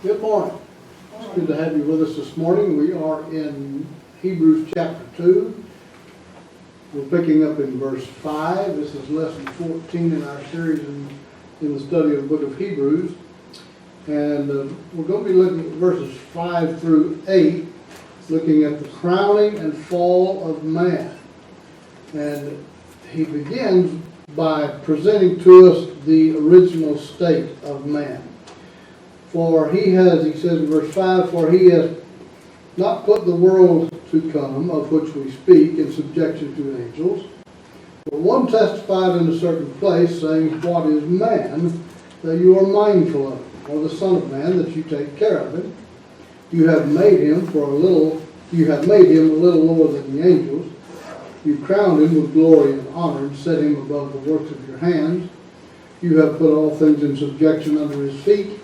Good morning. It's good to have you with us this morning. We are in Hebrews chapter 2. We're picking up in verse 5. This is lesson 14 in our series in the study of the book of Hebrews. And we're going to be looking at verses 5 through 8, looking at the crowning and fall of man. And he begins by presenting to us the original state of man. For he has, he says in verse 5, for he has not put the world to come, of which we speak, in subjection to angels. But one testified in a certain place, saying, what is man, that you are mindful of him, or the Son of Man, that you take care of him? You have made him a little lower than the angels. You crowned him with glory and honor, and set him above the works of your hands. You have put all things in subjection under his feet.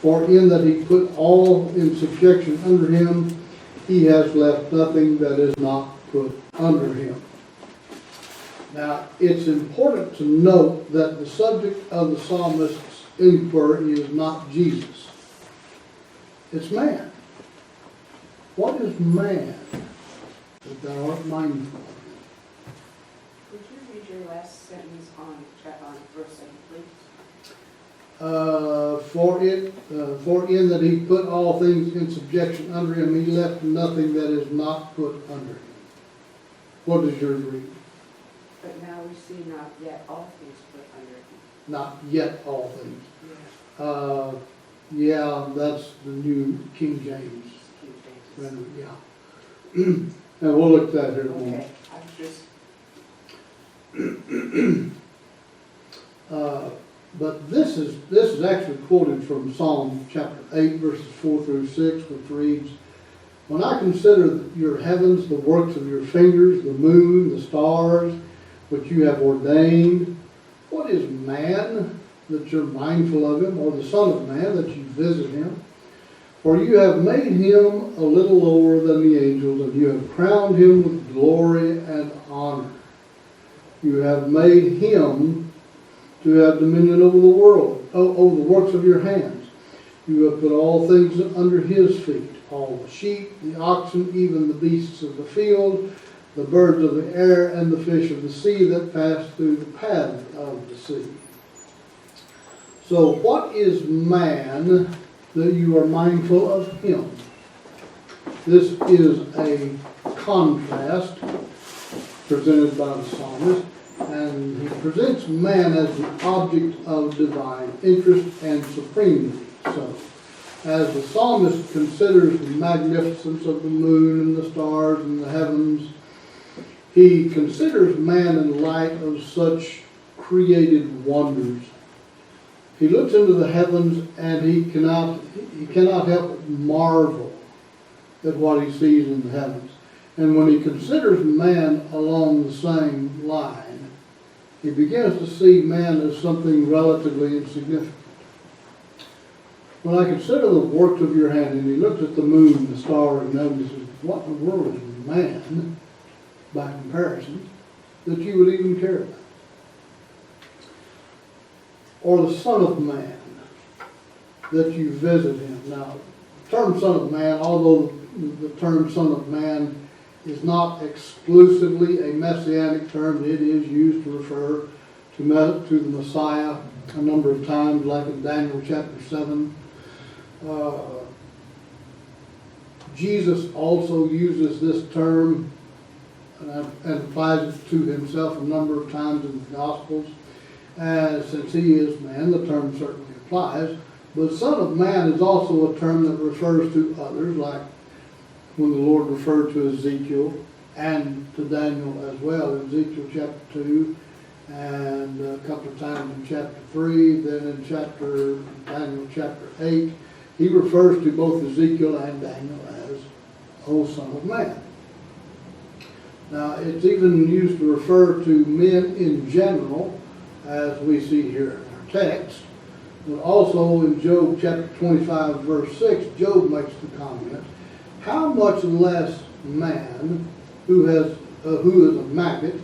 For in that he put all in subjection under him, he has left nothing that is not put under him. Now, it's important to note that the subject of the psalmist's inquiry is not Jesus. It's man. What is man that thou art mindful of him? Would you read your last sentence on verse 7, please? For in that he put all things in subjection under him, he left nothing that is not put under him. What does yours read? But now we see not yet all things put under him. Not yet all things. Yeah. Yeah, that's the New King James. King James. Yeah. And we'll look at that here in a moment. Okay, I just... But this is actually quoted from Psalm chapter 8, verses 4 through 6, which reads, when I consider your heavens, the works of your fingers, the moon, the stars, which you have ordained, what is man that you're mindful of him, or the Son of Man that you visit him? For you have made him a little lower than the angels, and you have crowned him with glory and honor. You have made him to have dominion over the world, over the works of your hands. You have put all things under his feet, all the sheep, the oxen, even the beasts of the field, the birds of the air, and the fish of the sea that pass through the paths of the sea. So what is man that you are mindful of him? This is a contrast presented by the psalmist. And he presents man as the object of divine interest and supremacy. So, as the psalmist considers the magnificence of the moon and the stars and the heavens, he considers man in light of such created wonders. He looks into the heavens and he cannot help but marvel at what he sees in the heavens. And when he considers man along the same line, he begins to see man as something relatively insignificant. When I consider the works of your hand, and he looks at the moon, the stars, and notices, what in the world is man, by comparison, that you would even care about? Or the Son of Man, that you visit him. Now, the term Son of Man, although the term Son of Man is not exclusively a messianic term, it is used to refer to the Messiah a number of times, like in Daniel chapter 7. Jesus also uses this term and applies it to himself a number of times in the Gospels. Since he is man, the term certainly applies. But Son of Man is also a term that refers to others, like when the Lord referred to Ezekiel and to Daniel as well, in Ezekiel chapter 2, and a couple of times in chapter 3, then in Daniel chapter 8, he refers to both Ezekiel and Daniel as, O Son of Man. Now, it's even used to refer to men in general, as we see here in our text, but also in Job chapter 25, verse 6, Job makes the comment, how much less man who is a maggot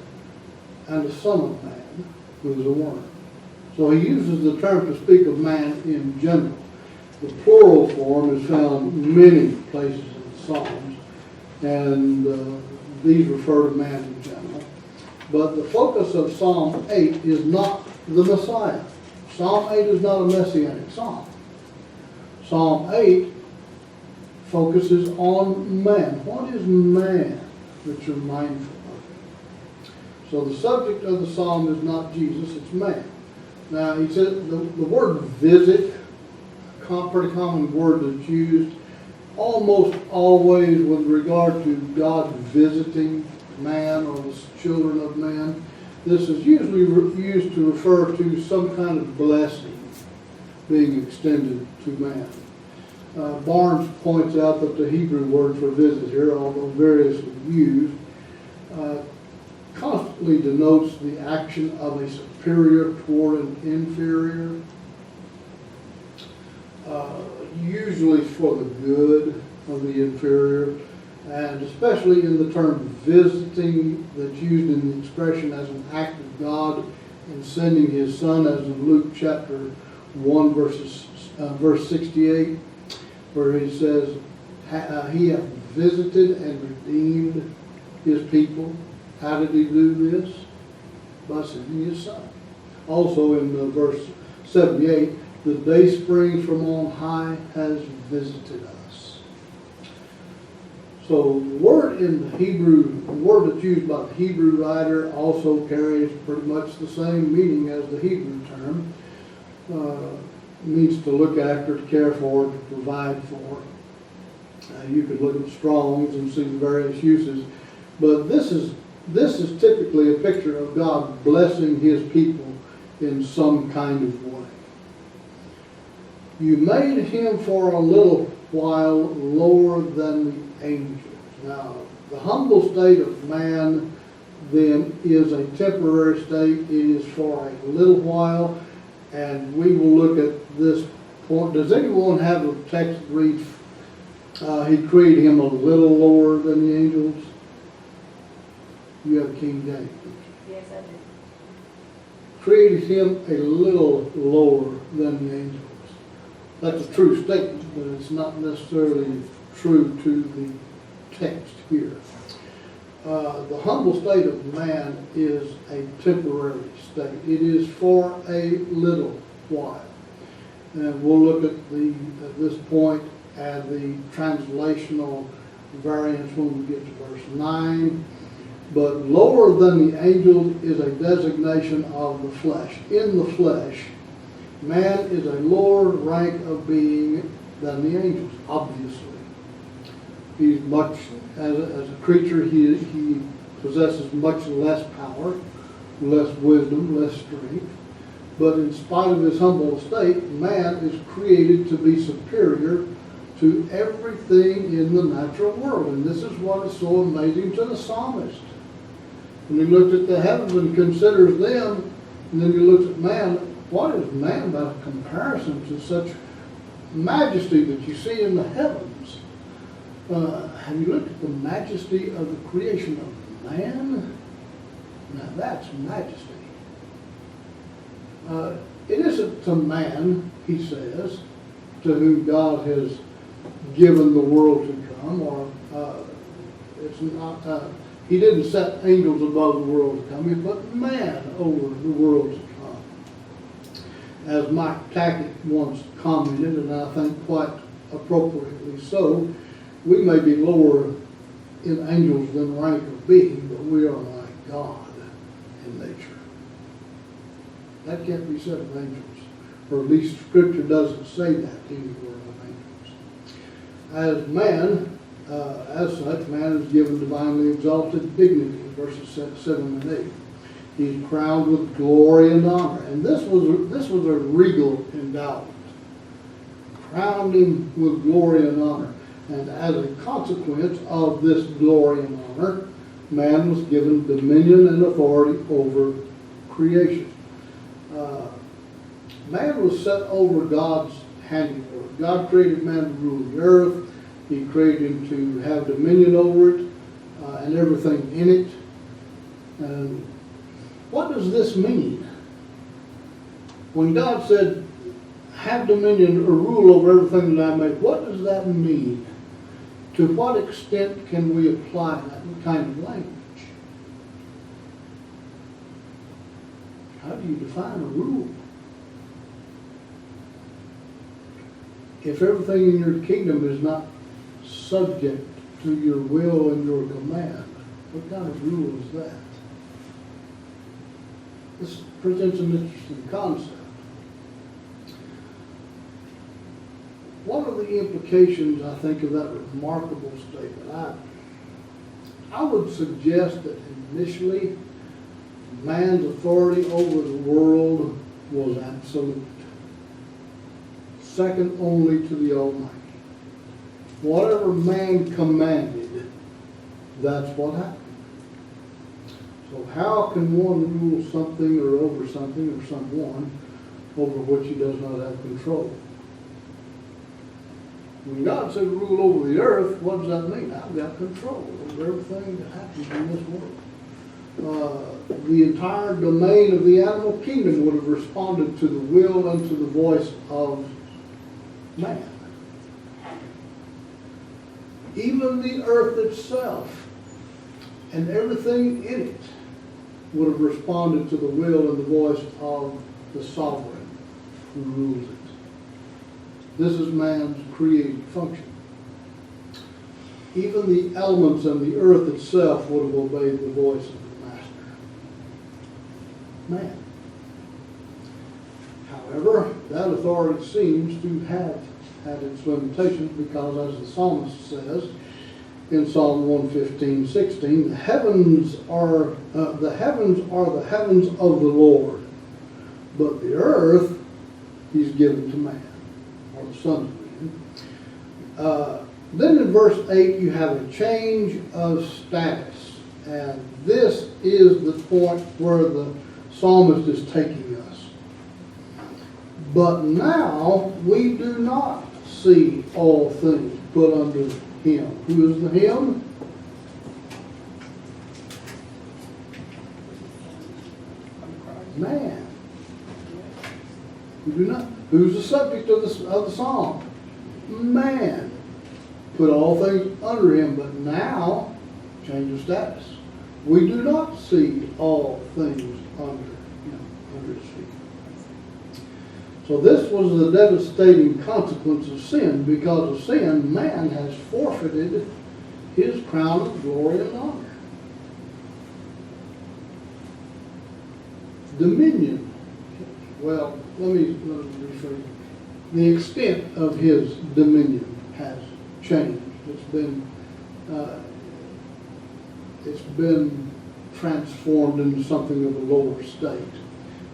and a son of man who is a worm. So he uses the term to speak of man in general. The plural form is found many places in the Psalms, and these refer to man in general. But the focus of Psalm 8 is not the Messiah. Psalm 8 is not a messianic psalm. Psalm 8 focuses on man. What is man that you're mindful of? So the subject of the psalm is not Jesus, it's man. Now, he said the word visit, a pretty common word that's used almost always with regard to God visiting man or the children of man. This is usually used to refer to some kind of blessing being extended to man. Barnes points out that the Hebrew word for visit here, although variously used, constantly denotes the action of a superior toward an inferior, usually for the good of the inferior, and especially in the term visiting that's used in the expression as an act of God in sending his son, as in Luke chapter 1 verse 68, where he says, he hath visited and redeemed his people. How did he do this? By sending his son. Also in verse 78, the day springs from on high has visited us. So the word in the Hebrew, the word that's used by the Hebrew writer also carries pretty much the same meaning as the Hebrew term. Means to look after, to care for, to provide for. You could look at Strong's and see the various uses, but this is typically a picture of God blessing his people in some kind of way. You made him for a little while lower than the angels. Now, the humble state of man then is a temporary state. It is for a little while, and we will look at this point. Does anyone have a text that reads, he created him a little lower than the angels? You have King James. Yes, I do. Created him a little lower than the angels. That's a true statement, but it's not necessarily true to the text here. The humble state of man is a temporary state. It is for a little while. And we'll look at this point at the translational variants when we get to verse 9. But lower than the angels is a designation of the flesh. In the flesh, man is a lower rank of being than the angels, obviously. He's much, as a creature, he possesses much less power, less wisdom, less strength. But in spite of his humble estate, man is created to be superior to everything in the natural world. And this is what is so amazing to the psalmist. When he looks at the heavens and considers them, and then he looks at man, what is man by comparison to such majesty that you see in the heavens? Have you looked at the majesty of the creation of man? Now that's majesty. It isn't to man, he says, to whom God has given the world to come, or it's not. He didn't set angels above the world to come. He put man over the world to come. As Mike Tackett once commented, and I think quite appropriately so, we may be lower in angels than rank of being, but we are like God in nature. That can't be said of angels, or at least Scripture doesn't say that anywhere of angels. As man, as such, man is given divinely exalted dignity, verses 7 and 8. He's crowned with glory and honor. And this was a regal endowment. Crowned him with glory and honor. And as a consequence of this glory and honor, man was given dominion and authority over creation. Man was set over God's handiwork. God created man to rule the earth. He created him to have dominion over it and everything in it. And what does this mean? When God said, have dominion or rule over everything that I make. What does that mean? To what extent can we apply that kind of language? How do you define a rule? If everything in your kingdom is not subject to your will and your command, what kind of rule is that? This presents an interesting concept. What are the implications, I think, of that remarkable statement? I would suggest that initially, man's authority over the world was absolute, second only to the Almighty. Whatever man commanded, that's what happened. So how can one rule something or over something or someone over which he does not have control? When God said rule over the earth, what does that mean? I've got control over everything that happens in this world. The entire domain of the animal kingdom would have responded to the will and to the voice of man. Even the earth itself and everything in it would have responded to the will and the voice of the sovereign who rules it. This is man's creative function. Even the elements and the earth itself would have obeyed the voice of the master, man. However, that authority seems to have had its limitations because, as the psalmist says in Psalm 115:16, the heavens are the heavens of the Lord, but the earth He's given to man, or the sons of man. Then in verse 8 you have a change of status, and this is the point where the psalmist is taking us. But now we do not see all things put under Him. Who is the Him? Man. We do not. Who's the subject of the psalm? Man. Put all things under Him, but now, change of status. We do not see all things under Him, under His feet. So this was the devastating consequence of sin. Because of sin, man has forfeited his crown of glory and honor. Dominion. Well, let me rephrase. The extent of his dominion has changed. It's been transformed into something of a lower state.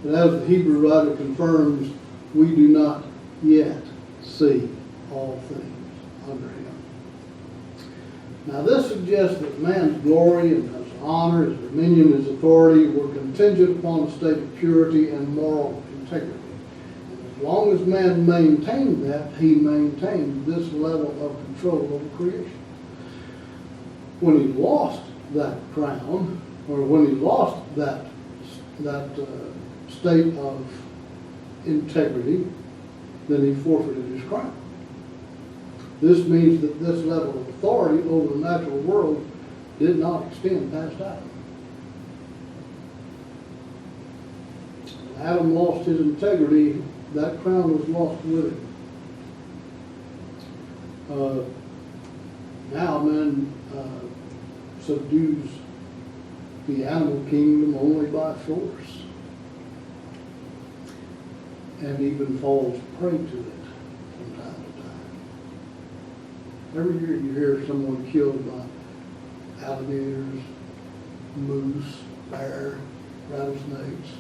But as the Hebrew writer confirms, we do not yet see all things under Him. Now this suggests that man's glory and his honor, his dominion, his authority were contingent upon a state of purity and moral integrity. And as long as man maintained that, he maintained this level of control over creation. When he lost that crown, or when he lost that state of integrity, then he forfeited his crown. This means that this level of authority over the natural world did not extend past Adam. When Adam lost his integrity, that crown was lost with him. Now man subdues the animal kingdom only by force, and even falls prey to it from time to time. Every year you hear someone killed by alligators, moose, bear, rattlesnakes.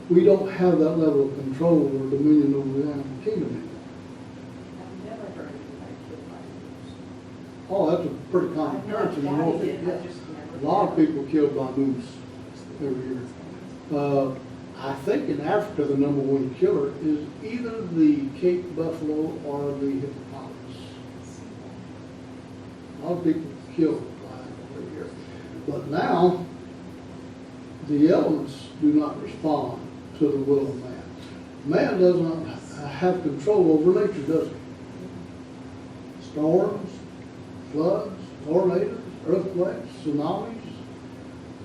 We don't have that level of control or dominion over the animal kingdom anymore. I've never heard anybody killed by moose. Oh, that's a pretty common occurrence in the North. A lot of people killed by moose every year. I think in Africa the number one killer is either the Cape buffalo or the hippopotamus. A lot of people killed by it every year. But now, the elements do not respond to the will of man. Man does not have control over nature, does he? Storms, floods, tornadoes, earthquakes, tsunamis,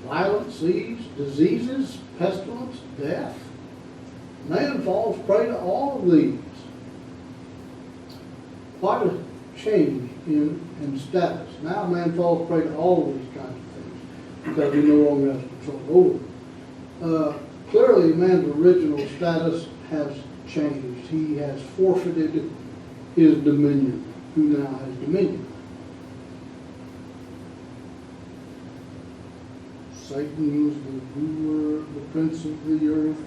violent seas, diseases, pestilence, death. Man falls prey to all of these. Quite a change in status. Now man falls prey to all of these kinds of things because he no longer has control over them. Clearly, man's original status has changed. He has forfeited his dominion. Who now has dominion? Satan is the ruler, the prince of the earth,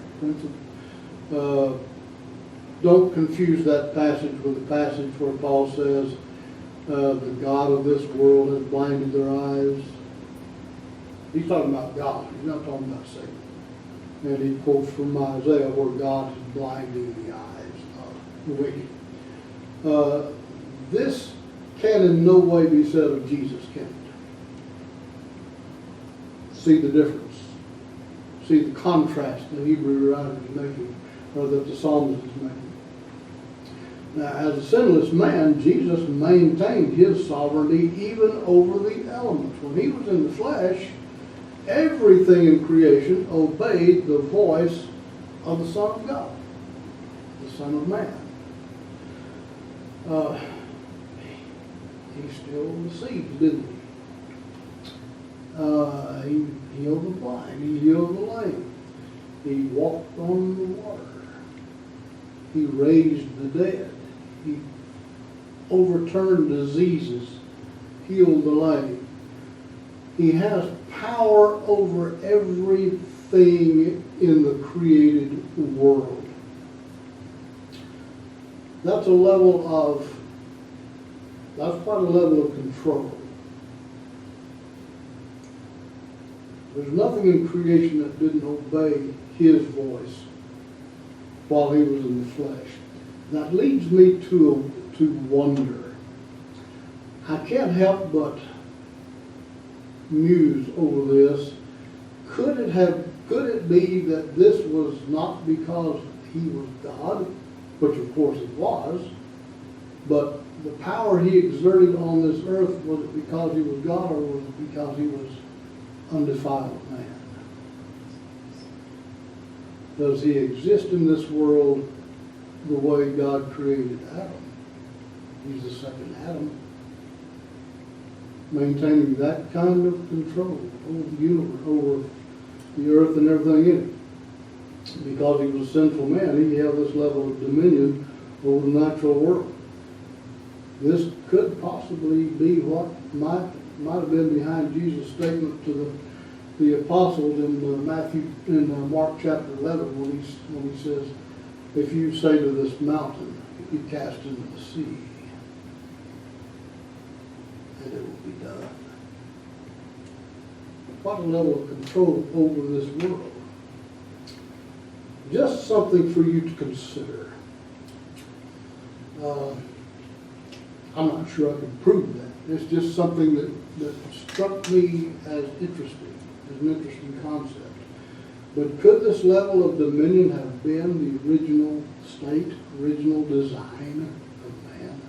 don't confuse that passage with the passage where Paul says, the God of this world has blinded their eyes. He's talking about God. He's not talking about Satan. And he quotes from Isaiah where God is blinding the eyes of the wicked. This can in no way be said of Jesus, can it? See the difference. See the contrast the Hebrew writer is making, or that the psalmist is making. Now, as a sinless man, Jesus maintained his sovereignty even over the elements. When he was in the flesh, everything in creation obeyed the voice of the Son of God, the Son of Man. He stilled the seas, didn't he? He healed the blind. He healed the lame. He walked on the water. He raised the dead. He overturned diseases, healed the lame. He has power over everything in the created world. That's quite a level of control. There's nothing in creation that didn't obey his voice while he was in the flesh. That leads me to wonder. I can't help but muse over this. Could it be that this was not because he was God, which of course it was, but the power he exerted on this earth, was it because he was God, or was it because he was undefiled man? Does he exist in this world the way God created Adam? He's the second Adam, maintaining that kind of control over the universe, over the earth and everything in it. Because he was a sinful man, he held this level of dominion over the natural world. This could possibly be what might have been behind Jesus' statement to the apostles in Mark chapter 11 when he says, if you say to this mountain, be cast into the sea, and it will be done. What a level of control over this world. Just something for you to consider. I'm not sure I can prove that. It's just something that struck me as interesting, as an interesting concept. But could this level of dominion have been the original state, original design of man?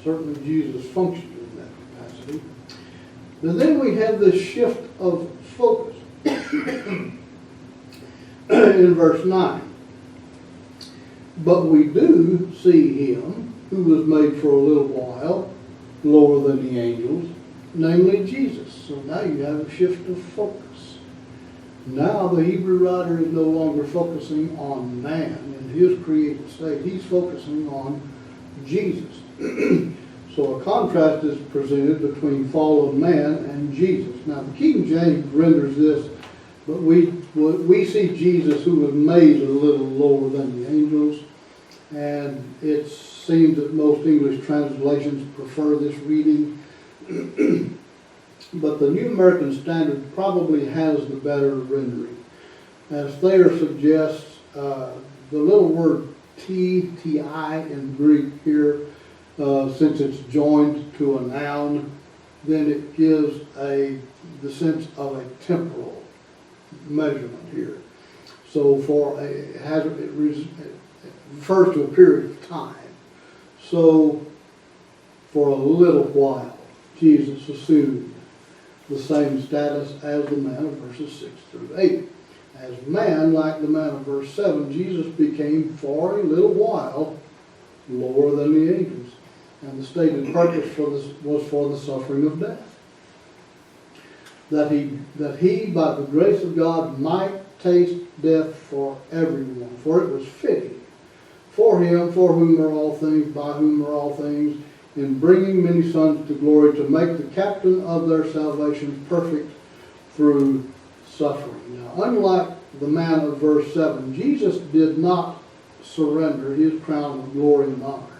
Certainly Jesus functioned in that capacity. And then we have this shift of focus in verse 9. But we do see him who was made for a little while lower than the angels, namely Jesus. So now you have a shift of focus. Now the Hebrew writer is no longer focusing on man in his created state. He's focusing on Jesus. So a contrast is presented between fallen man and Jesus. Now the King James renders this, but we see Jesus who was made a little lower than the angels. And it seems that most English translations prefer this reading. But the New American Standard probably has the better rendering. As Thayer suggests, the little word ti in Greek here, since it's joined to a noun, then it gives the sense of a temporal measurement here. So it refers to a period of time. So for a little while, Jesus assumed the same status as the man of verses 6 through 8. As man, like the man of verse 7, Jesus became for a little while lower than the angels. And the stated purpose for this was for the suffering of death. That he, by the grace of God, might taste death for everyone. For it was fitting for him, for whom are all things, by whom are all things, in bringing many sons to glory, to make the captain of their salvation perfect through suffering. Now, unlike the man of verse 7, Jesus did not surrender his crown of glory and honor.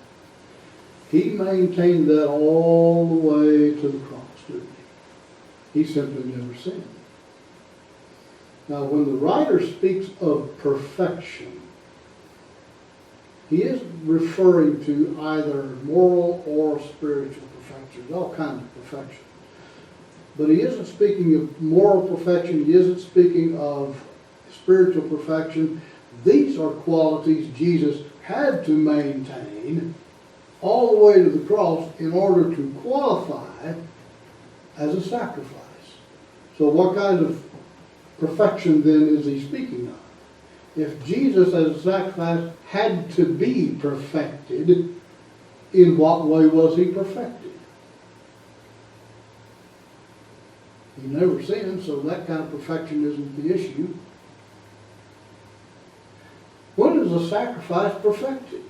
He maintained that all the way to the cross, didn't he? He simply never sinned. Now, when the writer speaks of perfection, he is referring to either moral or spiritual perfection, all kinds of perfection. But he isn't speaking of moral perfection, he isn't speaking of spiritual perfection. These are qualities Jesus had to maintain all the way to the cross in order to qualify as a sacrifice. So what kind of perfection then is he speaking of? If Jesus as a sacrifice had to be perfected, in what way was he perfected? He never sinned, so that kind of perfection isn't the issue. When is a sacrifice perfected?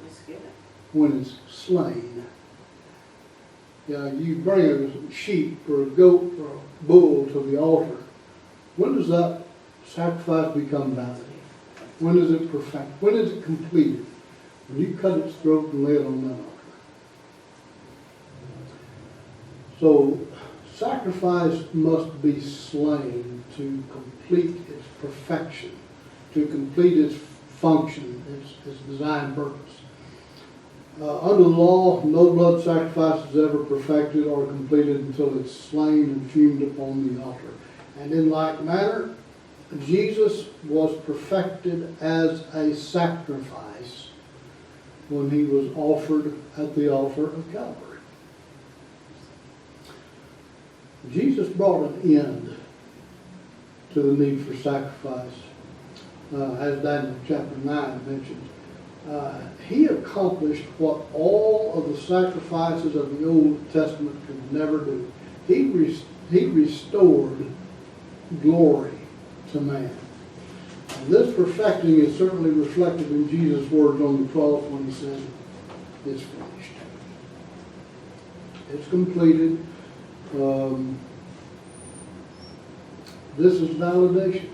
It's given. When it's slain. You bring a sheep or a goat or a bull to the altar. When does that sacrifice become valid? When is it perfect? When is it completed? When you cut its throat and lay it on that altar. So, sacrifice must be slain to complete its perfection, to complete its function, its design purpose. Under the law, no blood sacrifice is ever perfected or completed until it's slain and fumed upon the altar. And in like manner, Jesus was perfected as a sacrifice when he was offered at the altar of Calvary. Jesus brought an end to the need for sacrifice, as Daniel chapter 9 mentions. He accomplished what all of the sacrifices of the Old Testament could never do. He restored glory to man. And this perfecting is certainly reflected in Jesus' words on the cross when he said, "It's finished." It's completed. This is validation.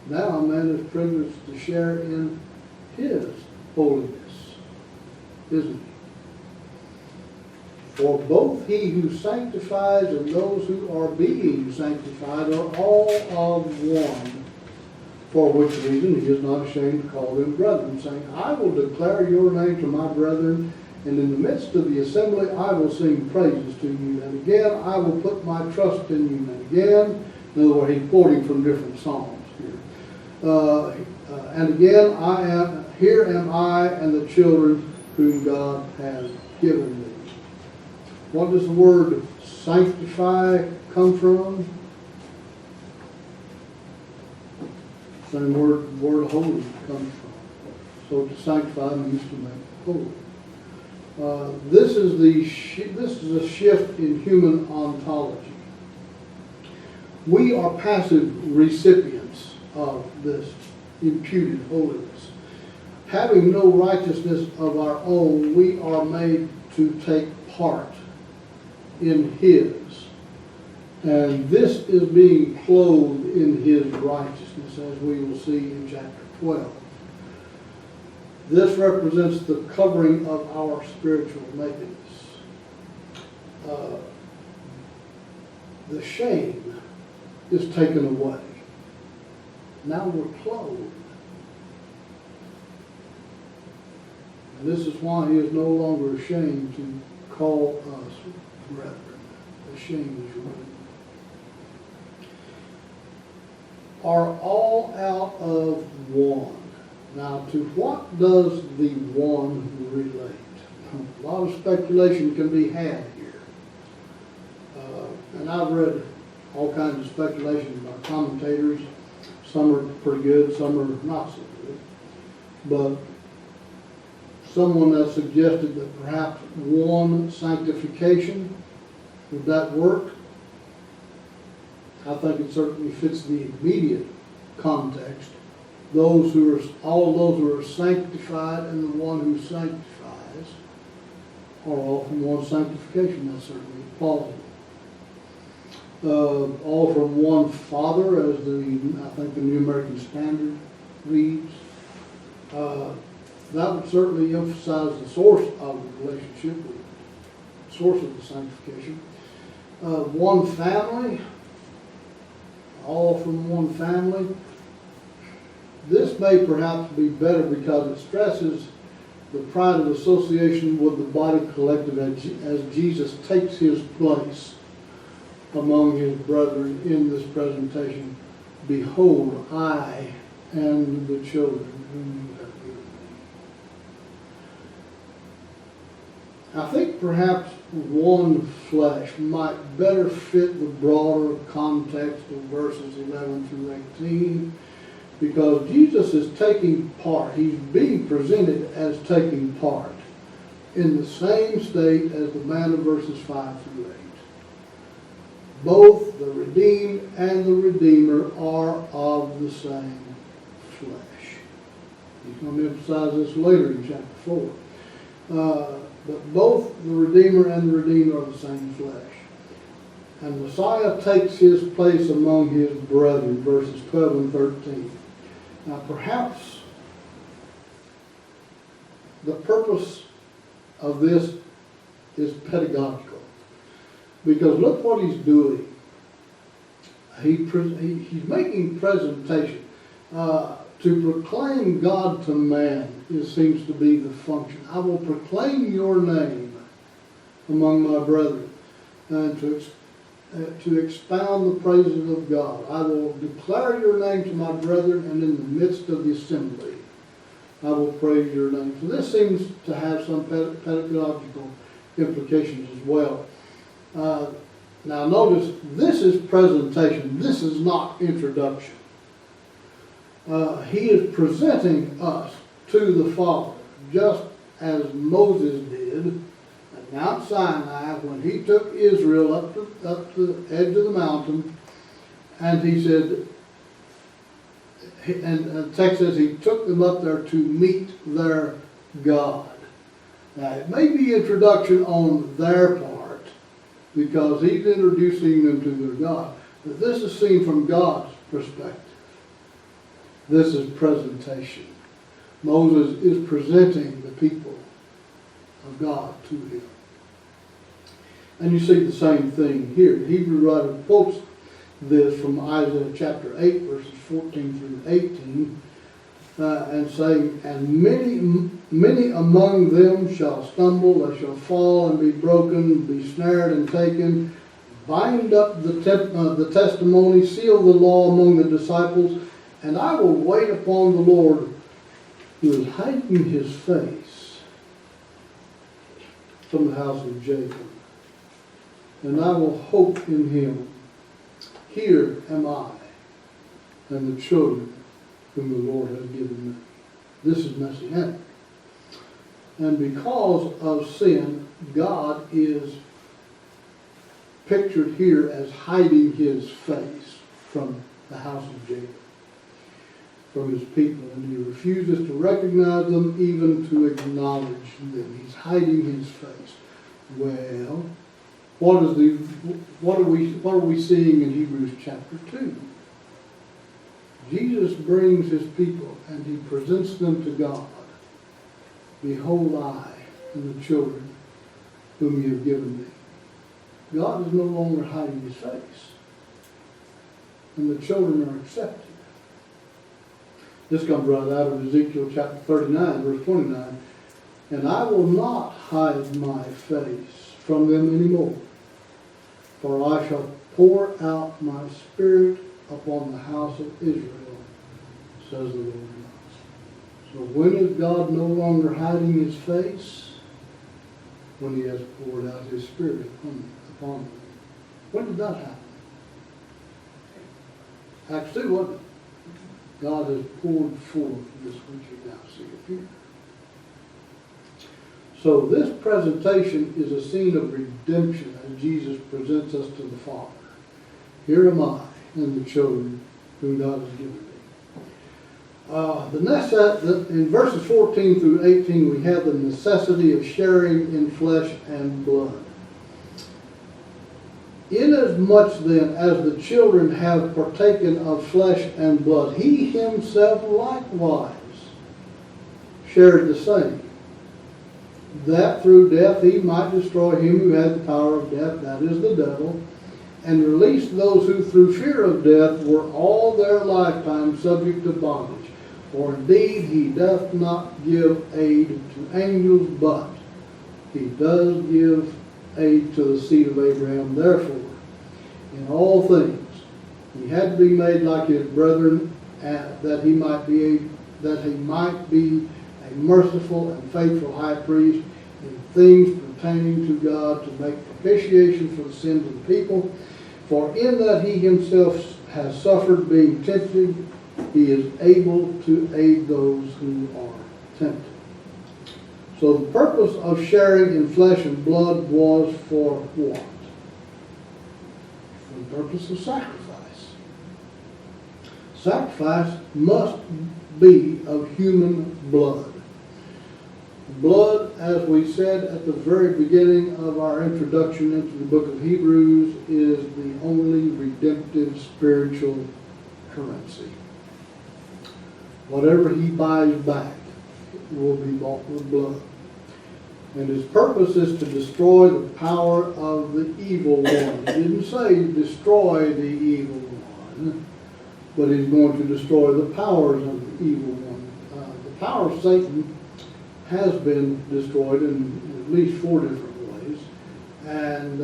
Now man is privileged to share in his holiness, isn't he? For both he who sanctifies and those who are being sanctified are all of one. For which reason he is not ashamed to call them brethren, saying, "I will declare your name to my brethren, and in the midst of the assembly I will sing praises to you. And again I will put my trust in you." And again, in other words, he's quoting from different psalms here. And again, here am I and the children whom God has given me. What does the word sanctify come from? Same word holy comes from. So to sanctify means to make holy. This is a shift in human ontology. We are passive recipients of this imputed holiness. Having no righteousness of our own, we are made to take part in his. And this is being clothed in his righteousness, as we will see in chapter 12. This represents the covering of our spiritual nakedness. The shame is taken away. Now we're clothed. And this is why he is no longer ashamed to call us brethren. The shame is removed. are all out of one. Now, to what does the one relate? A lot of speculation can be had here. And I've read all kinds of speculation by commentators. Some are pretty good, some are not so good. But someone has suggested that perhaps one sanctification, would that work? I think it certainly fits the immediate context. All those who are sanctified and the one who sanctifies are all from one sanctification. That's certainly plausible. All from one Father, as I think the New American Standard reads. That would certainly emphasize the source of the relationship, the source of the sanctification. One family, all from one family. This may perhaps be better because it stresses the pride of association with the body collective as Jesus takes his place among his brethren in this presentation. Behold, I and the children whom you have given me. I think perhaps one flesh might better fit the broader context of verses 11 through 18, because Jesus is taking part. He's being presented as taking part in the same state as the man of verses 5 through 8. Both the redeemed and the Redeemer are of the same flesh. He's going to emphasize this later in chapter 4. But both the Redeemer and the Redeemed are the same flesh. And Messiah takes his place among his brethren, verses 12 and 13. Now perhaps the purpose of this is pedagogical. Because look what he's doing. He's making presentation. To proclaim God to man, it seems to be the function. I will proclaim your name among my brethren, and to expound the praises of God. I will declare your name to my brethren, and in the midst of the assembly, I will praise your name. So this seems to have some pedagogical implications as well. Now notice, this is presentation. This is not introduction. He is presenting us to the Father, just as Moses did at Mount Sinai when he took Israel up to the edge of the mountain, and he said, and the text says he took them up there to meet their God. Now it may be introduction on their part, because he's introducing them to their God, but this is seen from God's perspective. This is presentation. Moses is presenting the people of God to him. And you see the same thing here. The Hebrew writer quotes this from Isaiah chapter 8, verses 14 through 18, and saying, and many among them shall stumble, they shall fall and be broken, be snared and taken, bind up the testimony, seal the law among the disciples, and I will wait upon the Lord, who is hiding his face from the house of Jacob. And I will hope in him. Here am I, and the children whom the Lord has given me. This is messianic. And because of sin, God is pictured here as hiding his face from the house of Jacob, from his people, and he refuses to recognize them, even to acknowledge them. He's hiding his face. Well, what are we seeing in Hebrews chapter 2? Jesus brings his people and he presents them to God. Behold, I and the children whom you have given me. God is no longer hiding his face, and the children are accepted. This comes right out of Ezekiel chapter 39, verse 29. And I will not hide my face from them anymore, for I shall pour out my spirit upon the house of Israel, says the Lord God. So when is God no longer hiding his face? When he has poured out his Spirit upon them. When did that happen? Acts 2, wasn't it? God has poured forth this which you now see appear. So this presentation is a scene of redemption as Jesus presents us to the Father. Here am I and the children whom God has given me. In verses 14 through 18, we have the necessity of sharing in flesh and blood. Inasmuch then as the children have partaken of flesh and blood, he himself likewise shared the same, that through death he might destroy him who had the power of death, that is the devil, and release those who through fear of death were all their lifetime subject to bondage. For indeed he doth not give aid to angels, but he does give aid to the seed of Abraham. Therefore, in all things, he had to be made like his brethren, that he might be a merciful and faithful high priest in things pertaining to God, to make propitiation for the sins of the people. For in that he himself has suffered being tempted, he is able to aid those who are tempted. So the purpose of sharing in flesh and blood was for what? For the purpose of sacrifice. Sacrifice must be of human blood. Blood, as we said at the very beginning of our introduction into the book of Hebrews, is the only redemptive spiritual currency. Whatever he buys back will be bought with blood. And his purpose is to destroy the power of the evil one. He didn't say destroy the evil one, but he's going to destroy the powers of the evil one. The power of Satan has been destroyed in at least 4 different ways, and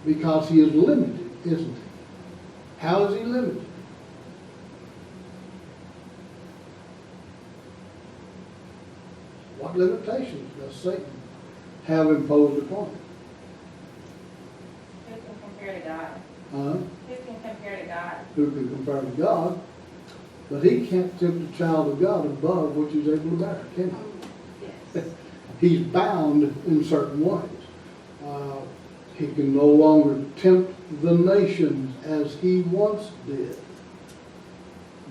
because he is limited, isn't he? How is he limited? What limitations does Satan have imposed upon him? Who can compare to God? Huh? Who can compare to God? Who can compare to God? But he can't tempt a child of God above what he's able to bear, can he? Yes. He's bound in certain ways. He can no longer tempt the nations as he once did.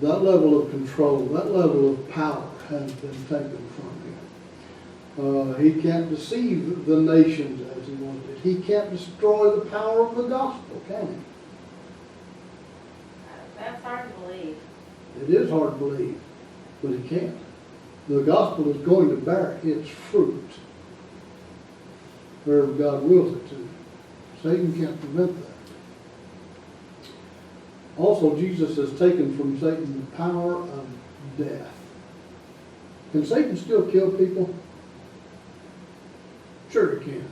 That level of control, that level of power has been taken from him. He can't deceive the nations as he once did. He can't destroy the power of the gospel, can he? That's hard to believe. It is hard to believe, but he can't. The gospel is going to bear its fruit wherever God wills it to. Satan can't prevent that. Also, Jesus has taken from Satan the power of death. Can Satan still kill people? Sure he can.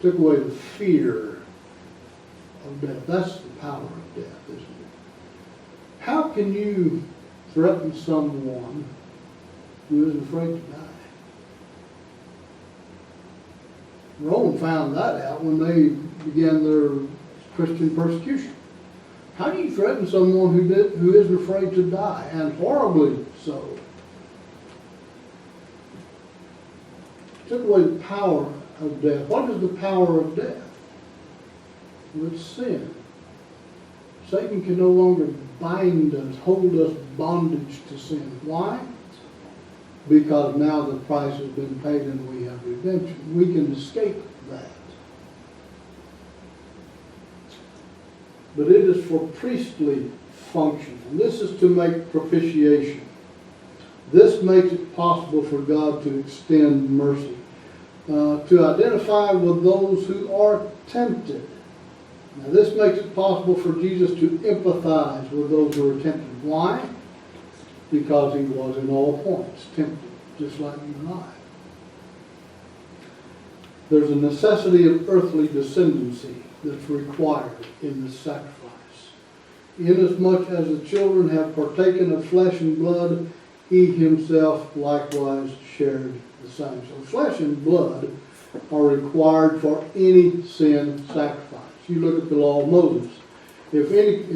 Took away the fear of death. That's the power of death, isn't it? How can you threaten someone who isn't afraid to die? Rome found that out when they began their Christian persecution. How do you threaten someone who isn't afraid to die, and horribly so? Took away the power of death. What is the power of death? Well, it's sin. Satan can no longer bind us, hold us bondage to sin. Why? Because now the price has been paid and we have redemption. We can escape that. But it is for priestly function. And this is to make propitiation. This makes it possible for God to extend mercy. To identify with those who are tempted. Now this makes it possible for Jesus to empathize with those who are tempted. Why? Because he was in all points tempted, just like you and I. There's a necessity of earthly descendancy. that's required in this sacrifice. Inasmuch as the children have partaken of flesh and blood, he himself likewise shared the same. So flesh and blood are required for any sin sacrifice. You look at the law of Moses. If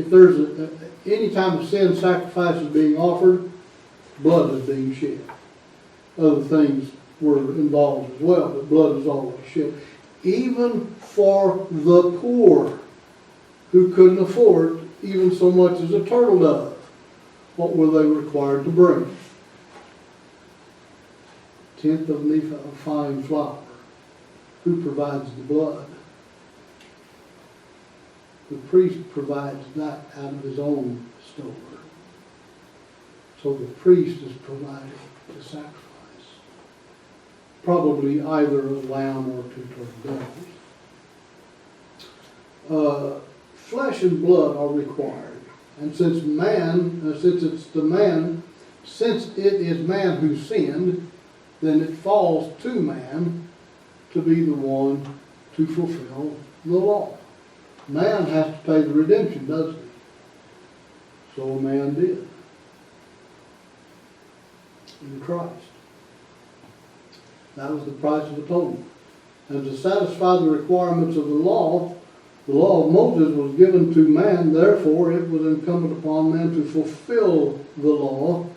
there's any time of sin sacrifice is being offered, blood is being shed. Other things were involved as well, but blood is always shed. Even for the poor who couldn't afford even so much as a turtle dove, what were they required to bring? Tenth of an ephah of fine flour. Who provides the blood? The priest provides that out of his own store. So the priest is providing the sacrifice. Probably either a lamb or two turtle doves. Flesh and blood are required. And since it is man who sinned, then it falls to man to be the one to fulfill the law. Man has to pay the redemption, doesn't he? So a man did. In Christ. That was the price of atonement. And to satisfy the requirements of the law of Moses was given to man, therefore it was incumbent upon man to fulfill the law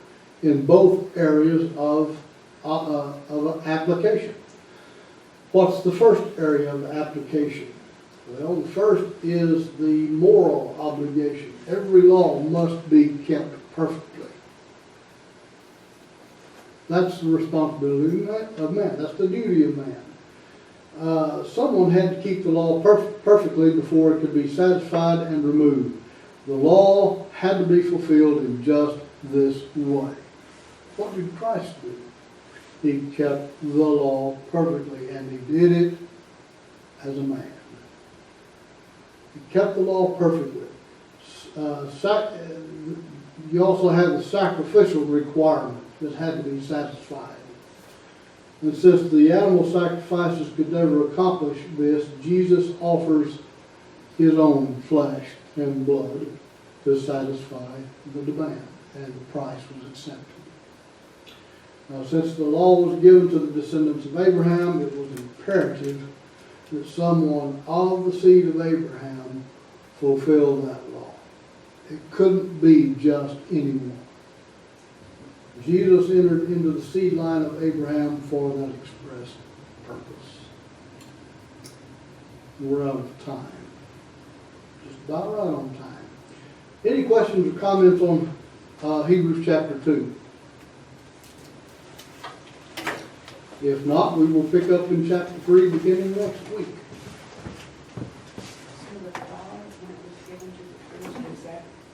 in both areas of application. What's the first area of application? Well, the first is the moral obligation. Every law must be kept perfectly. That's the responsibility of man. That's the duty of man. Someone had to keep the law perfectly before it could be satisfied and removed. The law had to be fulfilled in just this way. What did Christ do? He kept the law perfectly, and he did it as a man. He kept the law perfectly. You also have the sacrificial requirement that had to be satisfied. And since the animal sacrifices could never accomplish this, Jesus offers his own flesh and blood to satisfy the demand, and the price was accepted. Now, since the law was given to the descendants of Abraham, it was imperative that someone of the seed of Abraham fulfill that law. It couldn't be just anyone. Jesus entered into the seed line of Abraham for that express purpose. We're out of time. Just about right on time. Any questions or comments on Hebrews chapter 2? If not, we will pick up in chapter 3 beginning next week.